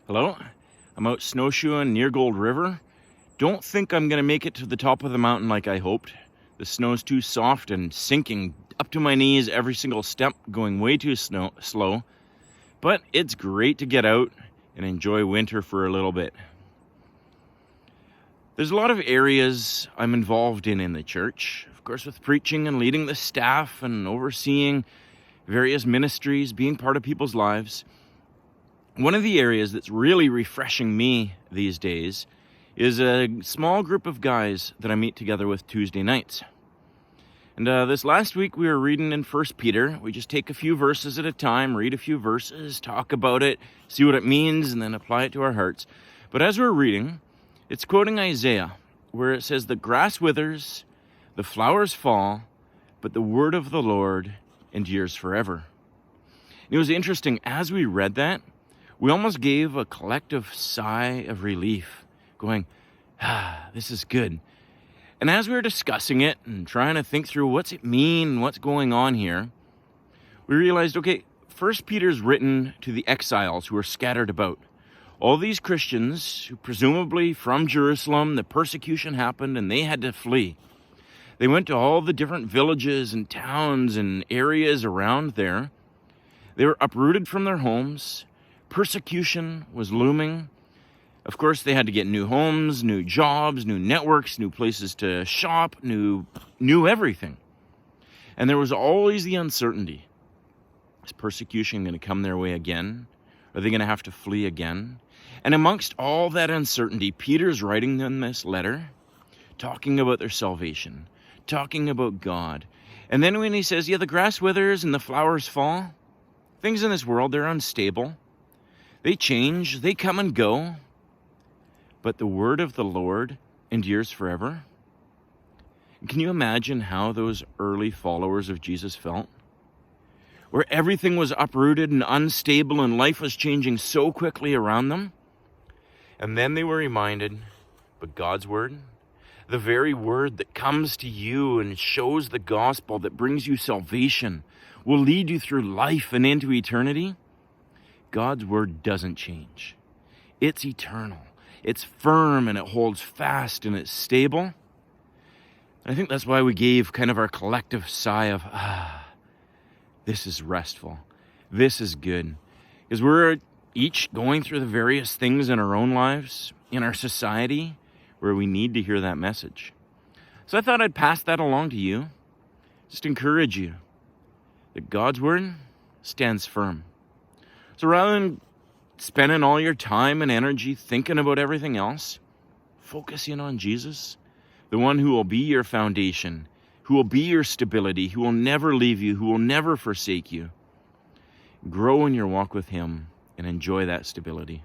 Hello, I'm out snowshoeing near Gold River. Don't think I'm gonna make it to the top of the mountain like I hoped. The snow's too soft and sinking up to my knees every single step, going way too slow. But it's great to get out and enjoy winter for a little bit. There's a lot of areas I'm involved in the church, of course, with preaching and leading the staff and overseeing various ministries, being part of people's lives. One of the areas that's really refreshing me these days is a small group of guys that I meet together with Tuesday nights. And this last week we were reading in 1 Peter. We just take a few verses at a time, read a few verses, talk about it, see what it means, and then apply it to our hearts. But as we're reading, it's quoting Isaiah, where it says, "The grass withers, the flowers fall, but the word of the Lord endures forever." And it was interesting, as we read that, we almost gave a collective sigh of relief, going, this is good. And as we were discussing it and trying to think through what's it mean, what's going on here, we realized, okay, 1 Peter's written to the exiles who are scattered about. All these Christians, who presumably from Jerusalem, the persecution happened and they had to flee. They went to all the different villages and towns and areas around there. They were uprooted from their homes. Persecution was looming. Of course, they had to get new homes, new jobs, new networks, new places to shop, new everything. And there was always the uncertainty. Is persecution going to come their way again? Are they going to have to flee again? And amongst all that uncertainty, Peter's writing them this letter, talking about their salvation, talking about God. And then when he says, the grass withers and the flowers fall, things in this world, they're unstable. They change, they come and go. But the word of the Lord endures forever. Can you imagine how those early followers of Jesus felt? Where everything was uprooted and unstable and life was changing so quickly around them. And then they were reminded, but God's word, the very word that comes to you and shows the gospel that brings you salvation, will lead you through life and into eternity. God's word doesn't change. It's eternal. It's firm and it holds fast and it's stable. I think that's why we gave kind of our collective sigh of, this is restful. This is good. Because we're each going through the various things in our own lives, in our society, where we need to hear that message. So I thought I'd pass that along to you. Just encourage you that God's word stands firm. So rather than spending all your time and energy thinking about everything else, focus in on Jesus, the one who will be your foundation, who will be your stability, who will never leave you, who will never forsake you. Grow in your walk with him and enjoy that stability.